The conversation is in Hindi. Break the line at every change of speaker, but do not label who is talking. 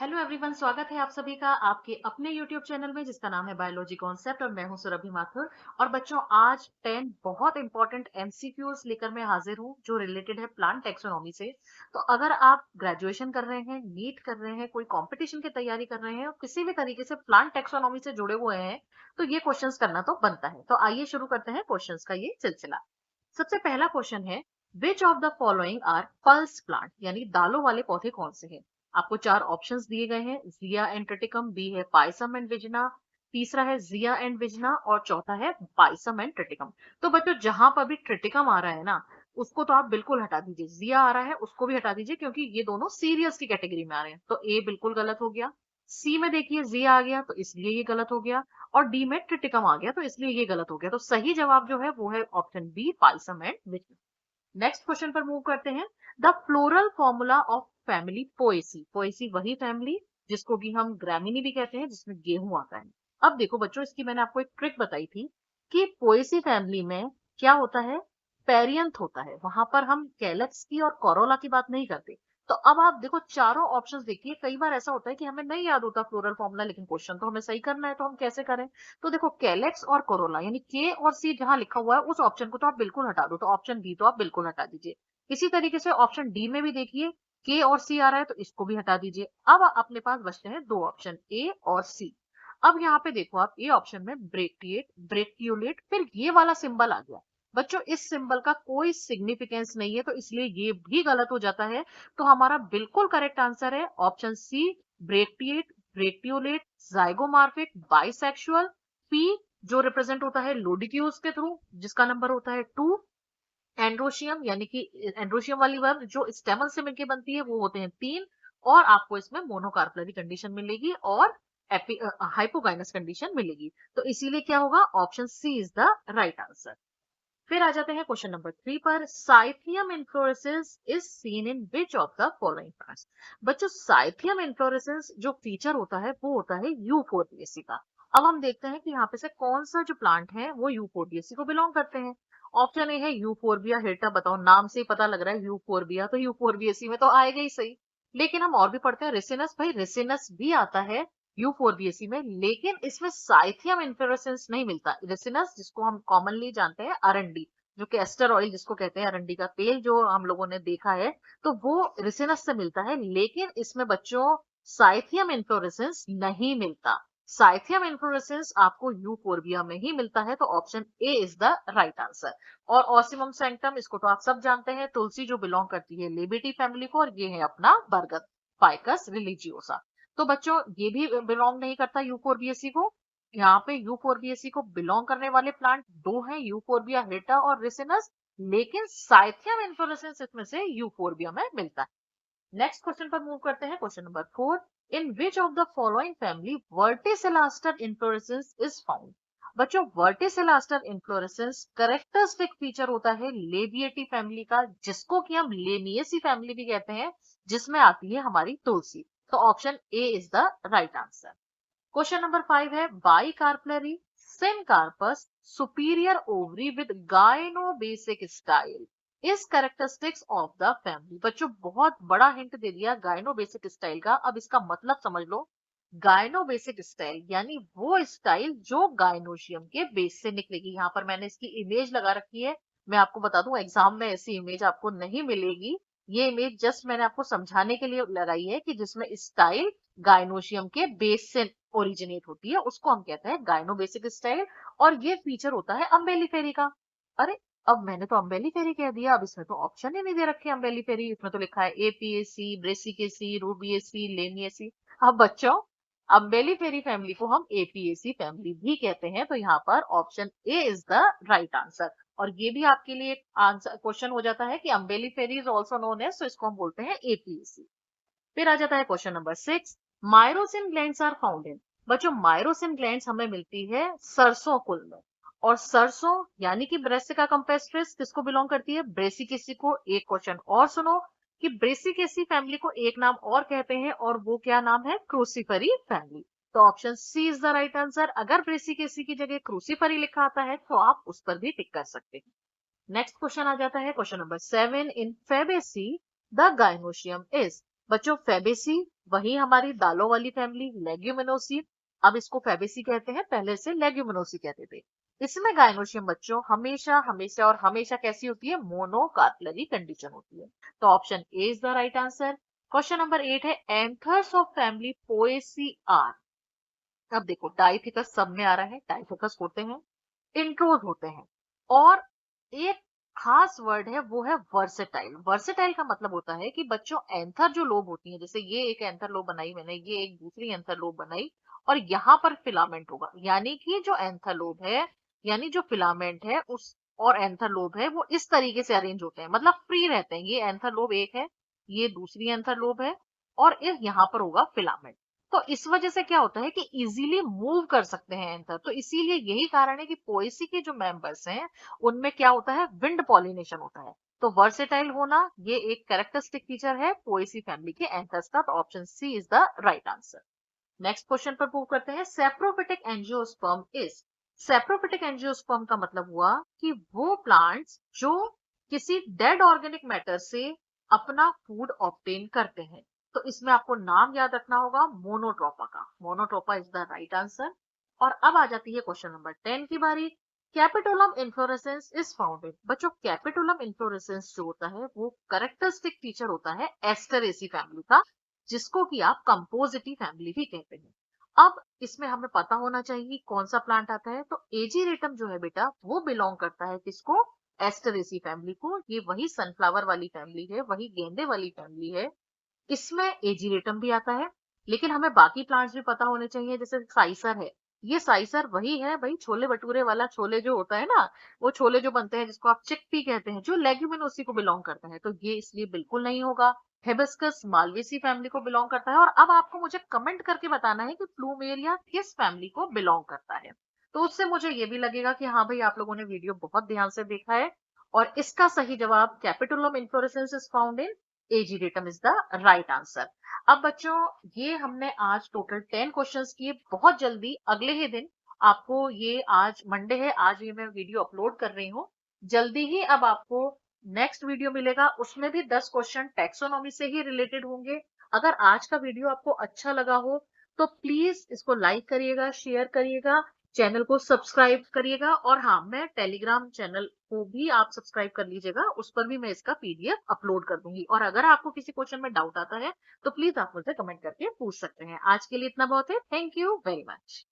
हेलो एवरीवन, स्वागत है आप सभी का आपके अपने यूट्यूब चैनल में जिसका नाम है बायोलॉजी कॉन्सेप्ट और मैं हूं सुरभि माथुर। और बच्चों, आज 10 बहुत इंपॉर्टेंट एमसीक्यूज लेकर मैं हाजिर हूं जो रिलेटेड है प्लांट टेक्सोनॉमी से। तो अगर आप ग्रेजुएशन कर रहे हैं, नीट कर रहे हैं, कोई कंपटीशन की तैयारी कर रहे हैं और किसी भी तरीके से प्लांट टेक्सोनॉमी से जुड़े हुए हैं तो ये क्वेश्चंस करना तो बनता है। तो आइए शुरू करते हैं क्वेश्चंस का ये सिलसिला। सबसे पहला क्वेश्चन है, which of the following are pulse plant, यानी दालों वाले पौधे कौन से हैं। आपको चार ऑप्शंस दिए गए हैं, जिया एंड ट्रिटिकम, बी है पाइसम एंड विजना, तीसरा है जिया एंड विजना और चौथा है पाइसम एंड ट्रिटिकम। तो बच्चों, जहां पर भी ट्रिटिकम आ रहा है ना, उसको तो आप बिल्कुल हटा दीजिए। जिया आ रहा है उसको भी हटा दीजिए क्योंकि ये दोनों सीरियस की कैटेगरी में आ रहे हैं। तो ए बिल्कुल गलत हो गया। सी में देखिए जिया आ गया तो इसलिए ये गलत हो गया। और डी में ट्रिटिकम आ गया तो इसलिए ये गलत हो गया। तो सही जवाब जो है वो है option B, Pisum and Vigna. Next question पर मूव करते हैं। The floral formula of family Poaceae. Poaceae वही फैमिली जिसको कि हम ग्रामिनी भी कहते हैं, जिसमें गेहूं आता है। अब देखो बच्चों, इसकी मैंने आपको एक ट्रिक बताई थी कि पोएसी फैमिली में क्या होता है, पेरियंथ होता है। वहां पर हम कैलक्स की और कोरोला की बात नहीं करते। तो अब आप देखो चारों ऑप्शंस देखिए। कई बार ऐसा होता है कि हमें नहीं याद होता फ्लोरल फॉर्मूला, लेकिन क्वेश्चन तो हमें सही करना है, तो हम कैसे करें। तो देखो, कैलेक्स और कोरोला यानी के और सी जहां लिखा हुआ है उस ऑप्शन को तो आप बिल्कुल हटा दो। तो ऑप्शन बी तो आप बिल्कुल हटा दीजिए। इसी तरीके से ऑप्शन डी में भी देखिए के और सी आ रहा है तो इसको भी हटा दीजिए। अब अपने पास बचते हैं दो ऑप्शन, ए और सी। अब यहाँ पे देखो आप, ए ऑप्शन में ब्रेकिएट, ब्रेकियोलेट, फिर ये वाला सिंबल आ गया। बच्चों, इस सिंबल का कोई सिग्निफिकेंस नहीं है तो इसलिए ये भी गलत हो जाता है। तो हमारा बिल्कुल करेक्ट आंसर है option C, bracteate, bracteolate, zygomorphic, bisexual, P जो रिप्रेजेंट होता है लोडिक्यूज के थ्रू जिसका नंबर होता है 2, एंड्रोशियम यानी कि एंड्रोशियम वाली वर्ब जो स्टेमल से मिलकर बनती है वो होते हैं 3। और आपको इसमें मोनोकार्पलरी कंडीशन मिलेगी और हाइपोगाइनस कंडीशन मिलेगी। तो इसीलिए क्या होगा, option C is the right answer. फिर आ जाते हैं क्वेश्चन नंबर 3 पर। Cyathium inflorescence is seen in which of the following plants. बच्चों, साइथियम इन्फ्लोरेसेंस जो फीचर होता है वो होता है यूफोर्बिएसी का। अब हम देखते हैं कि यहाँ पे से कौन सा जो प्लांट है वो यूफोर्बिएसी को बिलोंग करते हैं। ऑप्शन ए है यूफोर्बिया हिर्टा। बताओ, नाम से ही पता लग रहा है यूफोर्बिया, तो यूफोर्बिएसी में तो आएगा ही सही। लेकिन हम और भी पढ़ते हैं, रिसिनस। भाई रिसिनस भी आता है यूफोर्बिएसी में, लेकिन इसमें साइथियम इन्फ्लोरेसेंस नहीं मिलता। रेसिनस जिसको हम कॉमनली जानते हैं अरंडी, जो कि एस्टर ऑयल जिसको कहते हैं, अरंडी का तेल जो हम लोगों ने देखा है, तो वो रेसिनस से मिलता है। लेकिन इसमें बच्चों साइथियम इन्फ्लोरेसेंस नहीं मिलता। साइथियम इन्फ्लोरेसेंस आपको यूफोर्बिया में ही मिलता है। तो option A is the right answer. और ऑसिमम सैंक्टम, इसको तो आप सब जानते हैं, तुलसी जो बिलोंग करती है लेबिटी फैमिली को, और ये है अपना बरगद, फाइकस रिलीजियोसा। तो बच्चों, ये भी बिलोंग नहीं करता यूफोर्बिएसी को। यहाँ पे यूफोर्बिएसी को बिलोंग करने वाले प्लांट दो हैं, यूफोर्बिया हिर्टा और रिसिनस। लेकिन साइथियम इन्फ्लोरेसेंस इसमें से यूफोर्बिया में मिलता है। नेक्स्ट क्वेश्चन पर मूव करते हैं, question number 4। In which of the following family verticillaster inflorescence is found. बच्चों, वर्टिसिलास्टर इन्फ्लोरेसेंस करेक्टरिस्टिक फीचर होता है लेबिएटी फैमिली का, जिसको कि हम लेमिएसी फैमिली भी कहते हैं, जिसमें आती है हमारी तुलसी। तो option A is the right answer. Question number 5 है, by carpellary syncarpous superior ovary with gynobasic style इस कैरेक्टरिस्टिक्स ऑफ द फैमिली। बच्चों, बहुत बड़ा हिंट दे दिया गायनोबेसिक स्टाइल का। अब इसका मतलब समझ लो। गायनोबेसिक स्टाइल यानी वो स्टाइल जो गायनोशियम के बेस से निकलेगी। यहाँ पर मैंने इसकी इमेज लगा रखी है। मैं आपको बता दूं, एग्जाम में ऐसी इमेज आपको नहीं मिलेगी। ये इमेज जस्ट मैंने आपको समझाने के लिए लगाई है कि जिसमें स्टाइल गायनोशियम के बेस से ओरिजिनेट होती है, उसको हम कहते हैं गायनोबेसिक स्टाइल। और ये फीचर होता है अम्बेलिफेरी का। अरे, अब मैंने तो अम्बेलिफेरी कह दिया, अब इसमें तो ऑप्शन ही नहीं दे रखे अम्बेलिफेरी। इसमें तो लिखा है एपीएसी, ब्रेसिकेसी, रूबिएसी, लेनिएसी। अब बच्चों, अम्बेलिफेरी फैमिली को हम एपीएसी फैमिली भी कहते हैं। तो यहाँ पर option A is the right answer. और ये भी आपके लिए एक आंसर क्वेश्चन हो जाता है कि umbelliferae is also known as, तो इसको हम बोलते हैं एपीएसी। फिर आ जाता है question number 6। Myrosin glands are found in. बच्चों, माइरोसिन ग्लैंड्स हमें मिलती है सरसों कुल में। और सरसों यानी कि ब्रेसिका कंपेस्ट्रिस किसको बिलोंग करती है, ब्रेसिकेसी को। एक क्वेश्चन और सुनो कि ब्रेसिकेसी फैमिली को एक नाम और कहते हैं, और वो क्या नाम है, क्रूसीफरी फैमिली। तो option C is the right answer. अगर ब्रेसिकेसी की जगह क्रूसीफरी लिखा आता है तो आप उस पर भी टिक कर सकते हैं। नेक्स्ट क्वेश्चन आ जाता है, question number 7। In Fabaceae the gynoecium is. बच्चों, फेबेसी वही हमारी दालों वाली फैमिली लेग्यूमिनोसी, अब इसको फैबेसी कहते हैं, पहले से लेग्यूमिनोसी कहते थे। इसमें गायनोशियम बच्चों हमेशा हमेशा और हमेशा कैसी होती है, मोनोकार्पलरी कंडीशन होती है। तो option A is the right answer. Question number 8 है, anthers of family poaceae are. अब देखो डाइफिकस सब में आ रहा है, डाइफिकस होते हैं, इंट्रोज होते हैं, और एक खास वर्ड है वो है वर्सेटाइल। वर्सेटाइल का मतलब होता है कि बच्चों एंथर जो लोब होती है, जैसे ये एक एंथर लोब बनाई मैंने, ये एक दूसरी एंथर लोब बनाई, और यहाँ पर फिलामेंट होगा, यानी कि जो एंथर लोब है, यानी जो फिलामेंट है उस और एंथर लोब है वो इस तरीके से अरेंज होते हैं, मतलब फ्री रहते हैं। ये एंथर लोब एक है, ये दूसरी एंथर लोब है, और इस यहाँ पर होगा फिलामेंट। तो इस वजह से क्या होता है कि इजीली मूव कर सकते हैं एंथर। तो इसीलिए यही कारण है कि पोएसी के जो मेंबर्स हैं उनमें क्या होता है, विंड पॉलिनेशन होता है। तो वर्सेटाइल होना ये एक कैरेक्टरिस्टिक फीचर है पोएसी फैमिली के एंथर्स का। तो option C is the right answer. Next question पर मूव करते हैं। Saprophytic angiosperm is, saprophytic angiosperm का मतलब हुआ कि वो प्लांट्स जो किसी डेड ऑर्गेनिक मैटर से अपना फूड ऑब्टेन करते हैं। तो इसमें आपको नाम याद रखना होगा मोनोट्रोपा का। मोनोट्रोपा इज द राइट आंसर। और अब आ जाती है क्वेश्चन नंबर 10 की बारी। कैपिटोलम इन्फ्लोरेसेंस इज फाउंड इन, बच्चों कैपिटोलम इन्फ्लोरेसेंस जो होता है वो कैरेक्टरिस्टिक फीचर होता है एस्टरेसी फैमिली का, जिसको कि आप कंपोजिटी फैमिली भी कहते हैं। अब इसमें हमें पता होना चाहिए कि कौन सा प्लांट आता है। तो एजीरेटम जो है बेटा वो बिलोंग करता है किसको, एस्टरेसी फैमिली को। ये वही सनफ्लावर वाली फैमिली है, वही गेंदे वाली फैमिली है, इसमें एजीरेटम भी आता है। लेकिन हमें बाकी प्लांट्स भी पता होने चाहिए, जैसे साइसर है, ये साइसर वही है भाई, छोले भटूरे वाला छोले जो होता है ना, वो छोले जो बनते हैं जिसको आप चिकपी कहते हैं, जो लेग्यूमिनोसी को बिलोंग करता है, तो ये इसलिए बिल्कुल नहीं होगा। हिबिस्कस मालवेसी फैमिली को बिलोंग करता है। और अब आपको मुझे कमेंट करके बताना है कि प्लूमेरिया किस फैमिली को बिलोंग करता है। तो उससे मुझे ये भी लगेगा कि हाँ भाई आप लोगों ने वीडियो बहुत ध्यान से देखा है। और इसका सही जवाब capitulum inflorescence is found in Ageratum is the right answer. अब बच्चों ये हमने आज टोटल 10 क्वेश्चंस किए। बहुत जल्दी अगले ही दिन आपको ये, आज मंडे है, आज ये मैं वीडियो अपलोड कर रही हूँ, जल्दी ही अब आपको नेक्स्ट वीडियो मिलेगा, उसमें भी 10 क्वेश्चन टैक्सोनॉमी से ही रिलेटेड होंगे। अगर आज का वीडियो आपको अच्छा लगा हो तो प्लीज इसको लाइक करिएगा, शेयर करिएगा, चैनल को सब्सक्राइब करिएगा, और हाँ मैं टेलीग्राम चैनल को भी आप सब्सक्राइब कर लीजिएगा, उस पर भी मैं इसका पीडीएफ अपलोड कर दूंगी। और अगर आपको किसी क्वेश्चन में डाउट आता है तो प्लीज आप मुझसे कमेंट करके पूछ सकते हैं। आज के लिए इतना बहुत है। Thank you very much.